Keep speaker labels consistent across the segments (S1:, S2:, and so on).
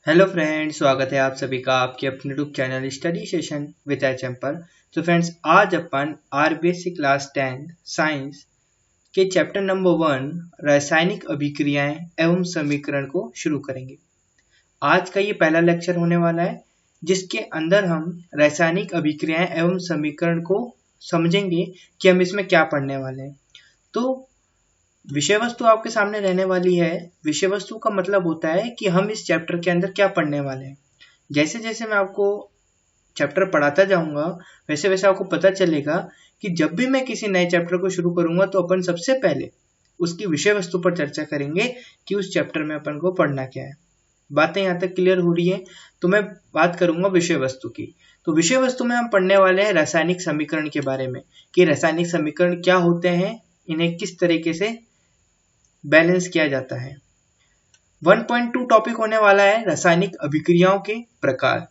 S1: Hello friends, स्वागत है आप सभी का आपके अपने YouTube channel study session with HM पर। तो फ्रेंड्स, आज अपन आरबीएससी क्लास 10 साइंस के चैप्टर नंबर 1 रासायनिक अभिक्रियाएं एवं समीकरण को शुरू करेंगे। आज का ये पहला लेक्चर होने वाला है जिसके अंदर हम रासायनिक अभिक्रियाएं एवं समीकरण को समझेंगे कि हम इसमें क्या पढ़ने वाले हैं। तो विषय वस्तु आपके सामने रहने वाली है। विषय वस्तु का मतलब होता है कि हम इस चैप्टर के अंदर क्या पढ़ने वाले हैं। जैसे जैसे मैं आपको चैप्टर पढ़ाता जाऊंगा वैसे वैसे आपको पता चलेगा कि जब भी मैं किसी नए चैप्टर को शुरू करूंगा तो अपन सबसे पहले उसकी विषय वस्तु पर चर्चा करेंगे कि उस चैप्टर में अपन को पढ़ना क्या है। बातें यहाँ तक क्लियर हो रही है? तो मैं बात करूंगा विषय वस्तु की। तो विषय वस्तु में हम पढ़ने वाले हैं रासायनिक समीकरण के बारे में कि रासायनिक समीकरण क्या होते हैं, इन्हें किस तरीके से बैलेंस किया जाता है। 1.2 टॉपिक होने वाला है रासायनिक अभिक्रियाओं के प्रकार।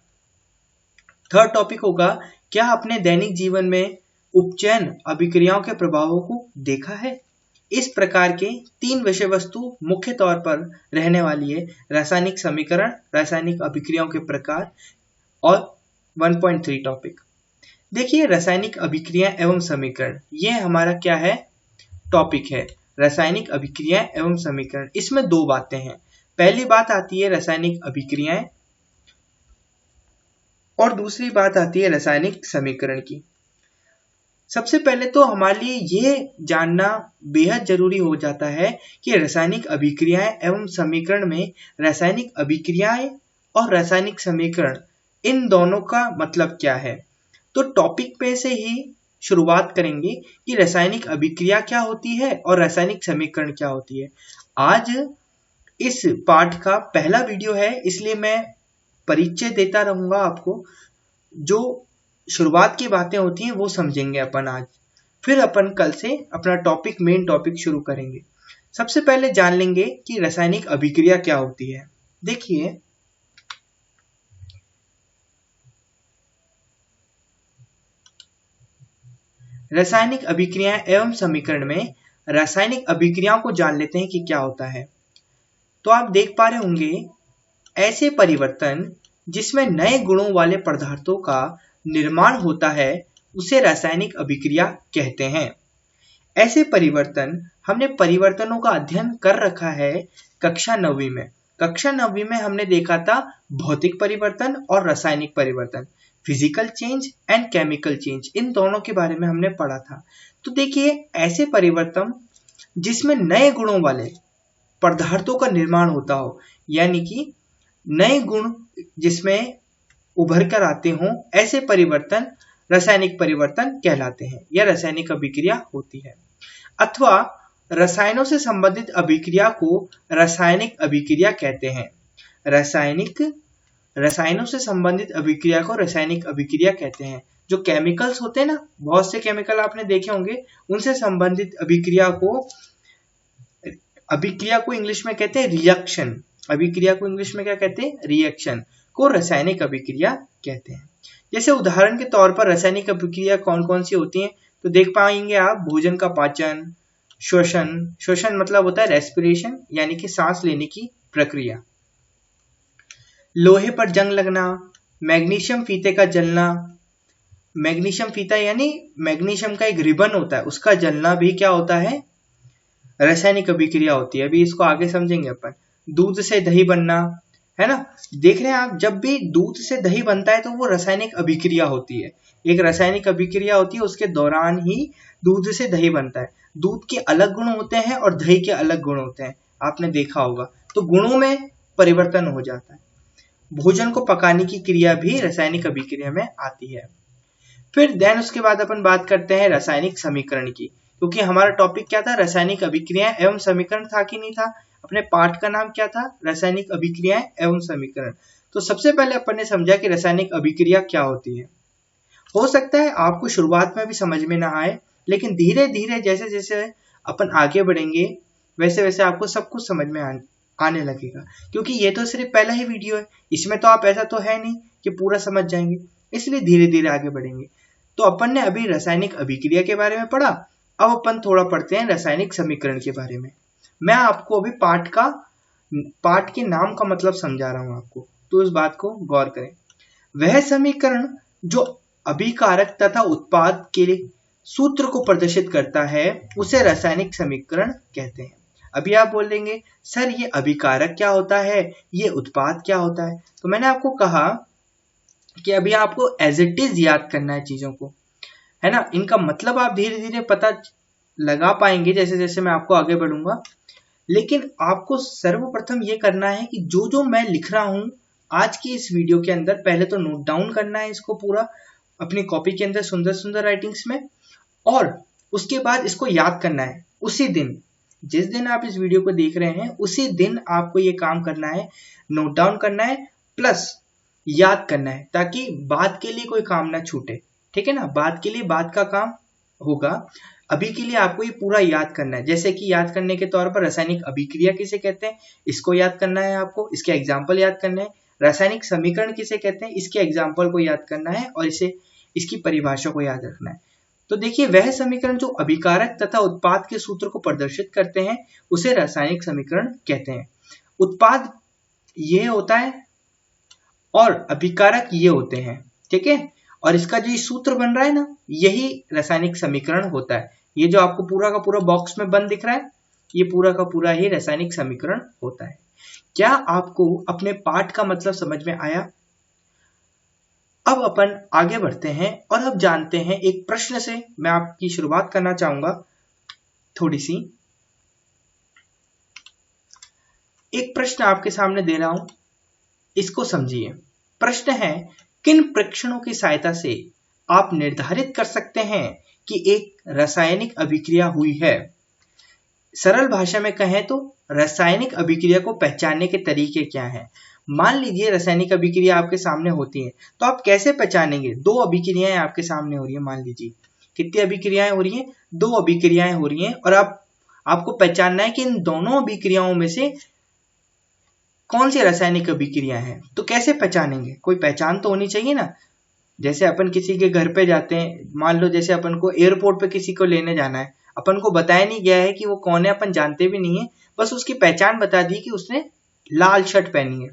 S1: थर्ड टॉपिक होगा क्या अपने दैनिक जीवन में उपचयन अभिक्रियाओं के प्रभावों को देखा है। इस प्रकार के 3 विषय वस्तु मुख्य तौर पर रहने वाली है, रासायनिक समीकरण, रासायनिक अभिक्रियाओं के प्रकार और 1.3 टॉपिक। देखिए, रासायनिक अभिक्रिया एवं समीकरण ये हमारा क्या है, टॉपिक है। रासायनिक अभिक्रियाएं एवं समीकरण, इसमें 2 बातें हैं। पहली बात आती है रासायनिक अभिक्रियाएं और दूसरी बात आती है रासायनिक समीकरण की। सबसे पहले तो हमारे लिए ये जानना बेहद जरूरी हो जाता है कि रासायनिक अभिक्रियाएं एवं समीकरण में रासायनिक अभिक्रियाएं और रासायनिक समीकरण इन दोनों का मतलब क्या है। तो टॉपिक पे से ही शुरुआत करेंगे कि रासायनिक अभिक्रिया क्या होती है और रासायनिक समीकरण क्या होती है। आज इस पाठ का पहला वीडियो है, इसलिए मैं परिचय देता रहूंगा आपको। जो शुरुआत की बातें होती हैं वो समझेंगे अपन आज, फिर अपन कल से अपना टॉपिक, मेन टॉपिक शुरू करेंगे। सबसे पहले जान लेंगे कि रासायनिक अभिक्रिया क्या होती है। देखिए, रासायनिक अभिक्रिया एवं समीकरण में रासायनिक अभिक्रियाओं को जान लेते हैं कि क्या होता है। तो आप देख पा रहे होंगे ऐसे परिवर्तन जिसमें नए गुणों वाले पदार्थों का निर्माण होता है उसे रासायनिक अभिक्रिया कहते हैं। ऐसे परिवर्तन, हमने परिवर्तनों का अध्ययन कर रखा है कक्षा 9वीं में। कक्षा 9वीं में हमने देखा था भौतिक परिवर्तन और रासायनिक परिवर्तन, physical change and chemical change, इन दोनों के बारे में हमने पढ़ा था। तो देखिए, ऐसे परिवर्तन जिसमें नए गुणों वाले पदार्थों का निर्माण होता हो, यानी कि नए गुण जिसमें उभर कर आते हों, ऐसे परिवर्तन रासायनिक परिवर्तन कहलाते हैं या रासायनिक अभिक्रिया होती है। अथवा रसायनों से संबंधित अभिक्रिया को रासायनिक अभिक्रिया कहते हैं। रसायनों से संबंधित अभिक्रिया को रासायनिक अभिक्रिया कहते हैं। जो केमिकल्स होते हैं ना, बहुत से केमिकल आपने देखे होंगे, उनसे संबंधित अभिक्रिया को इंग्लिश में कहते हैं रिएक्शन। अभिक्रिया को इंग्लिश में क्या कहते हैं, रिएक्शन को रासायनिक अभिक्रिया कहते हैं। जैसे उदाहरण के तौर पर रासायनिक अभिक्रिया कौन कौन सी होती हैं, तो देख पाएंगे आप भोजन का पाचन, श्वसन मतलब होता है रेस्पिरेशन, यानी कि सांस लेने की प्रक्रिया, लोहे पर जंग लगना, मैग्नीशियम फीते का जलना, मैग्नीशियम फीता यानी मैग्नीशियम का एक रिबन होता है, उसका जलना भी क्या होता है, रासायनिक अभिक्रिया होती है। अभी इसको आगे समझेंगे अपन। दूध से दही बनना, है ना, देख रहे हैं आप, जब भी दूध से दही बनता है तो वो रासायनिक अभिक्रिया होती है। एक रासायनिक अभिक्रिया होती है, उसके दौरान ही दूध से दही बनता है। दूध के अलग गुण होते हैं और दही के अलग गुण होते हैं, आपने देखा होगा। तो गुणों में परिवर्तन हो जाता है। भोजन को पकाने की क्रिया भी रासायनिक अभिक्रिया में आती है। फिर उसके बाद अपन बात करते हैं रासायनिक समीकरण की, क्योंकि हमारा टॉपिक क्या था, रासायनिक अभिक्रिया एवं समीकरण था कि नहीं था। अपने पाठ का नाम क्या था, रासायनिक अभिक्रियाएं एवं समीकरण। तो सबसे पहले अपन ने समझा कि रासायनिक अभिक्रिया क्या होती है। हो सकता है आपको शुरुआत में भी समझ में ना आए, लेकिन धीरे धीरे जैसे जैसे अपन आगे बढ़ेंगे वैसे वैसे आपको सब कुछ समझ में आने लगेगा। क्योंकि ये तो सिर्फ पहला ही वीडियो है, इसमें तो आप ऐसा तो है नहीं कि पूरा समझ जाएंगे, इसलिए धीरे धीरे आगे बढ़ेंगे। तो अपन ने अभी रासायनिक अभिक्रिया के बारे में पढ़ा, अब अपन थोड़ा पढ़ते हैं रासायनिक समीकरण के बारे में। मैं आपको अभी पाठ के नाम का मतलब समझा रहा हूं आपको। तो उस बात को गौर करें। वह समीकरण जो अभिकारक तथा उत्पाद के सूत्र को प्रदर्शित करता है उसे रासायनिक समीकरण कहते हैं। अभी आप बोलेंगे सर ये अभिकारक क्या होता है, ये उत्पाद क्या होता है। तो मैंने आपको कहा कि अभी आपको एज इट इज याद करना है चीजों को, है ना। इनका मतलब आप धीरे धीरे पता लगा पाएंगे जैसे जैसे मैं आपको आगे बढ़ूंगा। लेकिन आपको सर्वप्रथम ये करना है कि जो जो मैं लिख रहा हूं आज की इस वीडियो के अंदर, पहले तो नोट डाउन करना है इसको पूरा अपनी कॉपी के अंदर सुंदर सुंदर राइटिंग्स में, और उसके बाद इसको याद करना है। उसी दिन, जिस दिन आप इस वीडियो को देख रहे हैं उसी दिन आपको ये काम करना है, नोट डाउन करना है प्लस याद करना है, ताकि बाद के लिए कोई काम ना छूटे। ठीक है ना, बाद के लिए बाद का काम होगा, अभी के लिए आपको ये पूरा याद करना है। जैसे कि याद करने के तौर पर रासायनिक अभिक्रिया किसे कहते हैं, इसको याद करना है आपको, इसके एग्जाम्पल याद करने हैं। रासायनिक समीकरण किसे कहते हैं, इसके एग्जाम्पल को याद करना है और इसकी परिभाषा को याद रखना है। तो देखिए, वह समीकरण जो अभिकारक तथा उत्पाद के सूत्र को प्रदर्शित करते हैं उसे रासायनिक समीकरण कहते हैं। उत्पाद ये होता है और अभिकारक ये होते हैं, ठीक है। और इसका जो सूत्र बन रहा है ना, यही रासायनिक समीकरण होता है। ये जो आपको पूरा का पूरा बॉक्स में बंद दिख रहा है, ये पूरा का पूरा ही रासायनिक समीकरण होता है। क्या आपको अपने पाठ का मतलब समझ में आया? अब अपन आगे बढ़ते हैं और अब जानते हैं एक प्रश्न से। मैं आपकी शुरुआत करना चाहूंगा थोड़ी सी। एक प्रश्न आपके सामने दे रहा हूं, इसको समझिए। प्रश्न है, किन प्रेक्षणों की सहायता से आप निर्धारित कर सकते हैं कि एक रासायनिक अभिक्रिया हुई है? सरल भाषा में कहें तो रासायनिक अभिक्रिया को पहचानने के तरीके क्या हैं? मान लीजिए रासायनिक अभिक्रिया आपके सामने होती है, तो आप कैसे पहचानेंगे? दो अभिक्रियाएं आपके सामने हो रही है, मान लीजिए कितनी अभिक्रियाएं हो रही हैं? दो अभिक्रियाएं हो रही हैं, और आपको पहचानना है कि इन दोनों अभिक्रियाओं में से कौन सी रासायनिक अभिक्रिया है। तो कैसे पहचानेंगे? कोई पहचान तो होनी चाहिए ना। जैसे अपन किसी के घर पे जाते हैं, मान लो जैसे अपन को एयरपोर्ट पे किसी को लेने जाना है, अपन को बताया नहीं गया है कि वो कौन है, अपन जानते भी नहीं है, बस उसकी पहचान बता दी कि उसने लाल शर्ट पहनी है।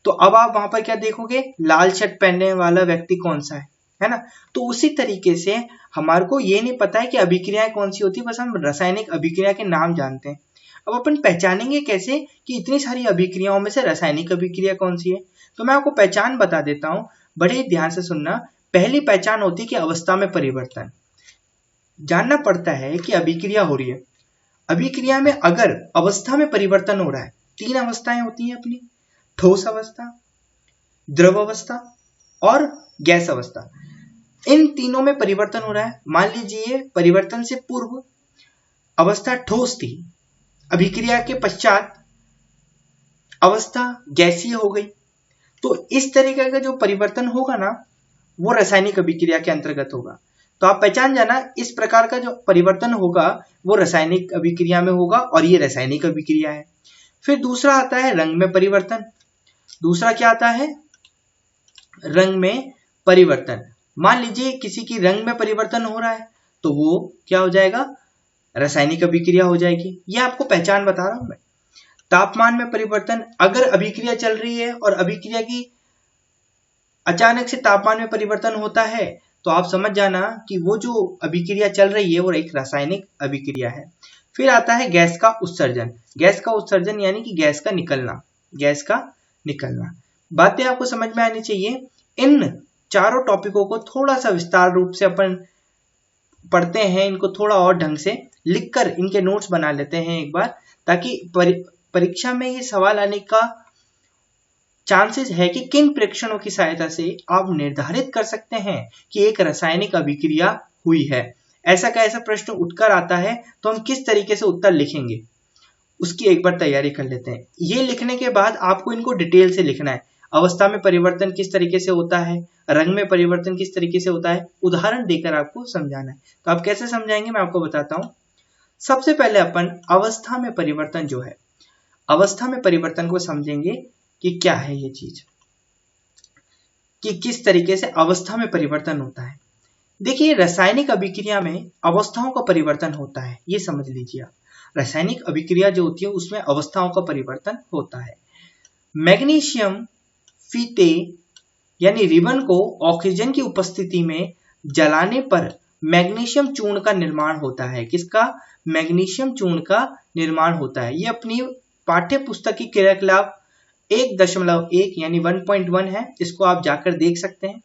S1: तो अब आप वहां पर क्या देखोगे? लाल शर्ट पहनने वाला व्यक्ति कौन सा है ना। तो उसी तरीके से हमारे को ये नहीं पता है कि अभिक्रियाएं कौन सी होती है, बस हम रासायनिक अभिक्रिया के नाम जानते हैं। अब अपन पहचानेंगे कैसे कि इतनी सारी अभिक्रियाओं में से रासायनिक अभिक्रिया कौन सी है? तो मैं आपको पहचान बता देता हूं, बड़े ध्यान से सुनना। पहली पहचान होती है कि अवस्था में परिवर्तन। जानना पड़ता है कि अभिक्रिया हो रही है, अभिक्रिया में अगर अवस्था में परिवर्तन हो रहा है, तीन अवस्थाएं होती हैं अपनी, ठोस अवस्था, द्रव अवस्था और गैस अवस्था। इन तीनों में परिवर्तन हो रहा है। मान लीजिए परिवर्तन से पूर्व अवस्था ठोस थी, अभिक्रिया के पश्चात अवस्था गैसीय हो गई। तो इस तरीके का जो परिवर्तन होगा ना, वो रासायनिक अभिक्रिया के अंतर्गत होगा। तो आप पहचान जाना, इस प्रकार का जो परिवर्तन होगा वो रासायनिक अभिक्रिया में होगा और ये रासायनिक अभिक्रिया है। फिर दूसरा आता है रंग में परिवर्तन। दूसरा क्या आता है? रंग में परिवर्तन। मान लीजिए किसी की रंग में परिवर्तन हो रहा है, तो वो क्या हो जाएगा? रासायनिक अभिक्रिया हो जाएगी। ये आपको पहचान बता रहा हूं मैं। तापमान में परिवर्तन, अगर अभिक्रिया चल रही है और अभिक्रिया की अचानक से तापमान में परिवर्तन होता है, तो आप समझ जाना कि वो जो अभिक्रिया चल रही है वो एक रासायनिक अभिक्रिया है। फिर आता है गैस का उत्सर्जन। गैस का उत्सर्जन यानी कि गैस का निकलना, गैस का निकलना। बातें आपको समझ में आनी चाहिए। इन चारों टॉपिकों को थोड़ा सा विस्तार रूप से अपन पढ़ते हैं, इनको थोड़ा और ढंग से लिखकर इनके नोट्स बना लेते हैं एक बार, ताकि परीक्षा में ये सवाल आने का चांसेस है कि किन प्रेक्षणों की सहायता से आप निर्धारित कर सकते हैं कि एक रासायनिक अभिक्रिया हुई है। ऐसा का ऐसा प्रश्न उठकर आता है तो हम किस तरीके से उत्तर लिखेंगे, उसकी एक बार तैयारी कर लेते हैं। ये लिखने के बाद आपको इनको डिटेल से लिखना है। अवस्था में परिवर्तन किस तरीके से होता है, रंग में परिवर्तन किस तरीके से होता है, उदाहरण देकर आपको समझाना है। तो आप कैसे समझाएंगे मैं आपको बताता हूं। सबसे पहले अपन अवस्था में परिवर्तन जो है, अवस्था में परिवर्तन को समझेंगे कि क्या है ये चीज, कि किस तरीके से अवस्था में परिवर्तन होता है। देखिए, रासायनिक अभिक्रिया में अवस्थाओं का परिवर्तन होता है, ये समझ लीजिए आप। रासायनिक अभिक्रिया जो होती है उसमें अवस्थाओं का परिवर्तन होता है। मैग्नीशियम फीते यानी रिबन को ऑक्सीजन की उपस्थिति में जलाने पर मैग्नीशियम चूर्ण का निर्माण होता है। किसका? मैग्नीशियम चूर्ण का निर्माण होता है। ये अपनी पाठ्य पुस्तक की क्रियाकलाप 1.1 यानी 1.1 है, इसको आप जाकर देख सकते हैं।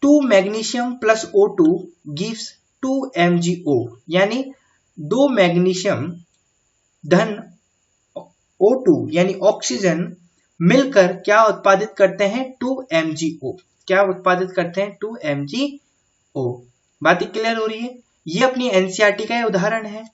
S1: 2 magnesium plus O2 gives 2 MgO यानी 2 मैग्नीशियम धन O2 यानी ऑक्सीजन मिलकर क्या उत्पादित करते हैं? 2 MgO। क्या उत्पादित करते हैं? 2 MgO। बात क्लियर हो रही है? ये अपनी एनसीईआरटी का उदाहरण है।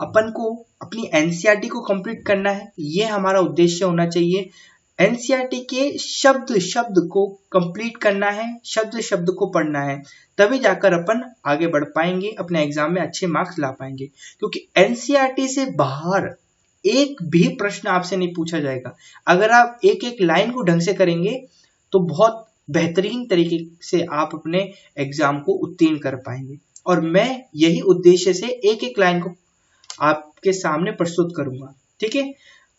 S1: अपन को अपनी एनसीईआरटी को कंप्लीट करना है, ये हमारा उद्देश्य होना चाहिए। एनसीईआरटी के शब्द शब्द को कंप्लीट करना है, शब्द शब्द को पढ़ना है, तभी जाकर अपन आगे बढ़ पाएंगे, अपने एग्जाम में अच्छे मार्क्स ला पाएंगे। क्योंकि एनसीईआरटी से बाहर एक भी प्रश्न आपसे नहीं पूछा जाएगा। अगर आप एक एक लाइन को ढंग से करेंगे तो बहुत बेहतरीन तरीके से आप अपने एग्जाम को उत्तीर्ण कर पाएंगे। और मैं यही उद्देश्य से एक एक लाइन को आपके सामने प्रस्तुत करूंगा। ठीक है,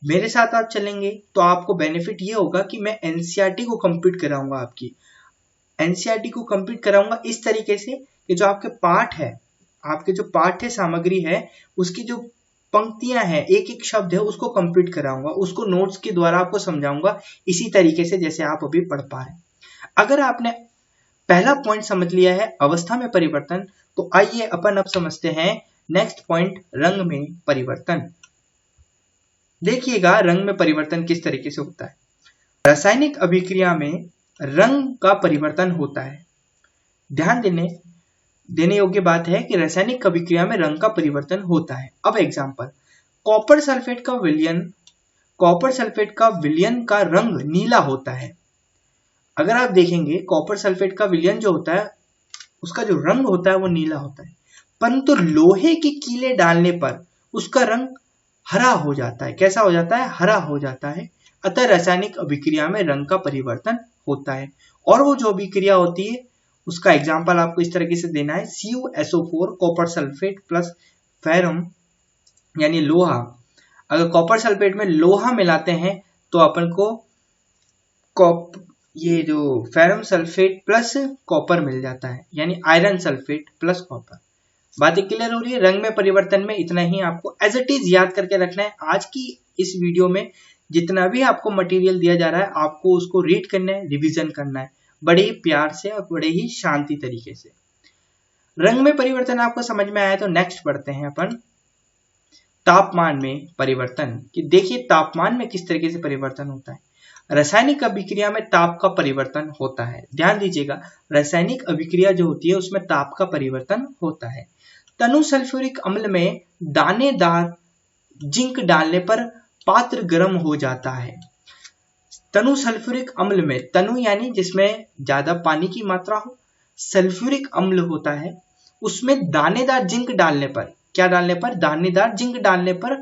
S1: मेरे साथ आप चलेंगे तो आपको बेनिफिट ये होगा कि मैं एनसीईआरटी को कंप्लीट कराऊंगा। आपकी एनसीईआरटी को कंप्लीट कराऊंगा इस तरीके से कि जो आपके पाठ है, आपके जो पाठ्य सामग्री है, उसकी जो पंक्तियां हैं, एक एक शब्द है, उसको कंप्लीट कराऊंगा, उसको नोट्स के द्वारा आपको समझाऊंगा इसी तरीके से जैसे आप अभी पढ़ पा रहे हैं। अगर आपने पहला पॉइंट समझ लिया है अवस्था में परिवर्तन, तो आइए अपन अब समझते हैं नेक्स्ट पॉइंट, रंग में परिवर्तन। देखिएगा रंग में परिवर्तन किस तरीके से होता है। रासायनिक अभिक्रिया में रंग का परिवर्तन होता है। ध्यान देने योग्य बात है कि रासायनिक अभिक्रिया में रंग का परिवर्तन होता है। अब एग्जांपल, कॉपर सल्फेट का विलयन का रंग नीला होता है। अगर आप देखेंगे कॉपर सल्फेट का विलयन जो होता है उसका जो रंग होता है वो नीला होता है, परंतु लोहे के कीले डालने पर उसका रंग हरा हो जाता है। कैसा हो जाता है? हरा हो जाता है। अतः रासायनिक अभिक्रिया में रंग का परिवर्तन होता है। और वो जो अभिक्रिया होती है उसका एग्जाम्पल आपको इस तरीके से देना है, CuSO4 copper sulphate plus ferrum यानी लोहा। अगर कॉपर सल्फेट में लोहा मिलाते हैं तो अपन को ये जो फेरम सल्फेट प्लस कॉपर मिल जाता है, यानी आयरन सल्फेट प्लस कॉपर। बातें क्लियर हो रही है? रंग में परिवर्तन में इतना ही आपको एज इट इज याद करके रखना है। आज की इस वीडियो में जितना भी आपको मटेरियल दिया जा रहा है आपको उसको रीड करना है, रिवीजन करना है बड़े ही प्यार से और बड़े ही शांति तरीके से। रंग में परिवर्तन आपको समझ में आया तो नेक्स्ट बढ़ते हैं अपन तापमान में परिवर्तन। कि देखिए तापमान में किस तरीके से परिवर्तन होता है। रासायनिक अभिक्रिया में ताप का परिवर्तन होता है। ध्यान दीजिएगा, रासायनिक अभिक्रिया जो होती है उसमें ताप का परिवर्तन होता है। तनु सल्फ्यूरिक अम्ल में दानेदार जिंक डालने पर पात्र गर्म हो जाता है। तनु सल्फ्यूरिक अम्ल में, तनु यानी जिसमें ज्यादा पानी की मात्रा हो, सल्फ्यूरिक अम्ल होता है, उसमें दानेदार जिंक डालने पर, क्या डालने पर? दानेदार जिंक डालने पर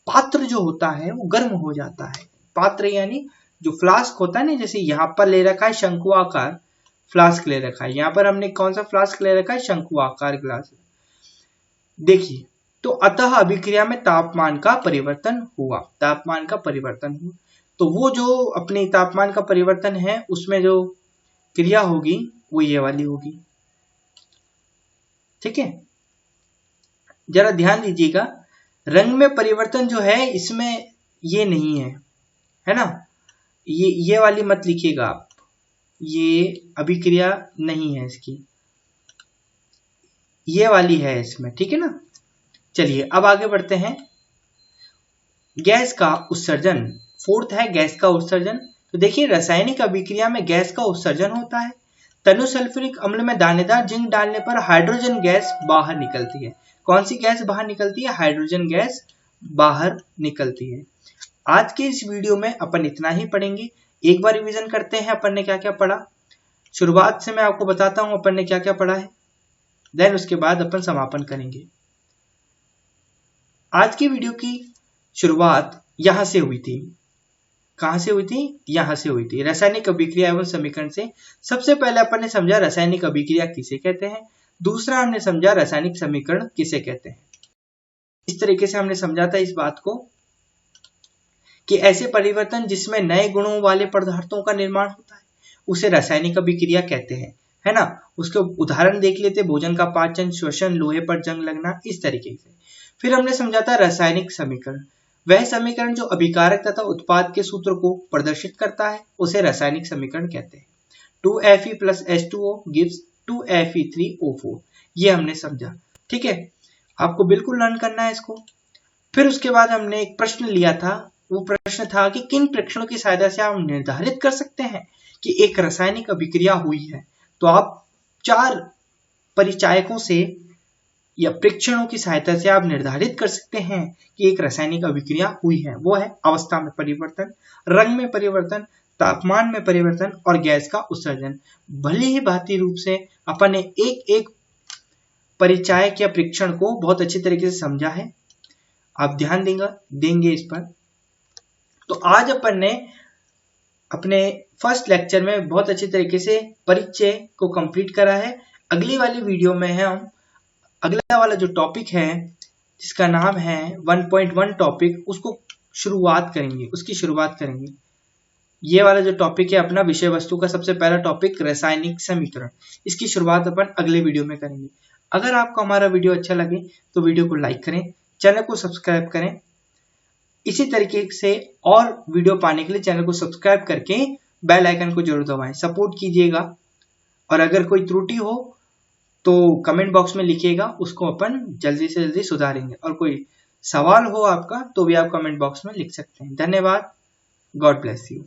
S1: पात्र जो होता है वो गर्म हो जाता है। पात्र यानी जो फ्लास्क होता है ना, जैसे यहाँ पर ले रखा है शंकुआकार फ्लास्क ले रखा है, यहाँ पर हमने कौन सा फ्लास्क ले रखा है? शंकुआकार ग्लास। देखिए तो अतः अभिक्रिया में तापमान का परिवर्तन हुआ, तापमान का परिवर्तन हुआ। तो वो जो अपने तापमान का परिवर्तन है उसमें जो क्रिया होगी वो ये वाली होगी। ठीक है, जरा ध्यान दीजिएगा, रंग में परिवर्तन जो है इसमें ये नहीं है ना, ये वाली मत लिखिएगा आप, ये अभिक्रिया नहीं है इसकी, ये वाली है इसमें। ठीक है ना। चलिए अब आगे बढ़ते हैं। गैस का उत्सर्जन, फोर्थ है गैस का उत्सर्जन। तो देखिए रासायनिक अभिक्रिया में गैस का उत्सर्जन होता है। तनु सल्फ्यूरिक अम्ल में दानेदार जिंक डालने पर हाइड्रोजन गैस बाहर निकलती है। कौन सी गैस बाहर निकलती है? हाइड्रोजन गैस बाहर निकलती है। आज के इस वीडियो में अपन इतना ही पढ़ेंगे। एक बार रिवीजन करते हैं अपन ने क्या क्या पढ़ा। शुरुआत से मैं आपको बताता हूं अपन ने क्या क्या पढ़ा है, देन उसके बाद अपन समापन करेंगे। आज की वीडियो की शुरुआत यहां से हुई थी। कहां से हुई थी? यहां से हुई थी, रासायनिक अभिक्रिया एवं समीकरण से। सबसे पहले अपन ने समझा रासायनिक अभिक्रिया किसे कहते हैं, दूसरा हमने समझा रासायनिक समीकरण किसे कहते हैं। इस तरीके से हमने समझा था इस बात को कि ऐसे परिवर्तन जिसमें नए गुणों वाले पदार्थों का निर्माण होता है उसे रासायनिक अभिक्रिया कहते हैं, है ना। उसके उदाहरण देख लेते, भोजन का पाचन, श्वसन, लोहे पर जंग लगना, इस तरीके से। फिर हमने समझा था रासायनिक समीकरण, वह समीकरण जो अभिकारक तथा उत्पाद के सूत्र को प्रदर्शित करता है उसे रासायनिक समीकरण कहते हैं। 2Fe plus H2O gives 2Fe3O4, ये हमने समझा, ठीक है। आपको बिल्कुल लर्न करना है इसको। फिर उसके बाद हमने एक प्रश्न लिया था, वो प्रश्न था कि किन प्रेक्षणों की सहायता से आप निर्धारित कर सकते हैं कि एक रासायनिक अभिक्रिया हुई है। तो आप 4 परिचायकों से या प्रेक्षणों की सहायता से आप निर्धारित कर सकते हैं कि एक रासायनिक अभिक्रिया हुई है। वो है अवस्था में परिवर्तन, रंग में परिवर्तन, तापमान में परिवर्तन और गैस का उत्सर्जन। भले ही भांति रूप से अपन ने एक एक परिचायक या प्रेक्षण को बहुत अच्छी तरीके से समझा है, आप ध्यान देंगे इस पर। तो आज अपन ने अपने फर्स्ट लेक्चर में बहुत अच्छी तरीके से परिचय को कंप्लीट करा है। अगली वाली वीडियो में हम अगला वाला जो टॉपिक है जिसका नाम है 1.1 टॉपिक, उसको शुरुआत करेंगे। ये वाला जो टॉपिक है अपना विषय वस्तु का सबसे पहला टॉपिक रासायनिक समीकरण, इसकी शुरुआत अपन अगले वीडियो में करेंगे। अगर आपको हमारा वीडियो अच्छा लगे तो वीडियो को लाइक करें, चैनल को सब्सक्राइब करें। इसी तरीके से और वीडियो पाने के लिए चैनल को सब्सक्राइब करके बेल आइकन को जरूर दबाएं, सपोर्ट कीजिएगा। और अगर कोई त्रुटि हो तो कमेंट बॉक्स में लिखिएगा, उसको अपन जल्दी से जल्दी सुधारेंगे। और कोई सवाल हो आपका तो भी आप कमेंट बॉक्स में लिख सकते हैं। धन्यवाद। God bless you.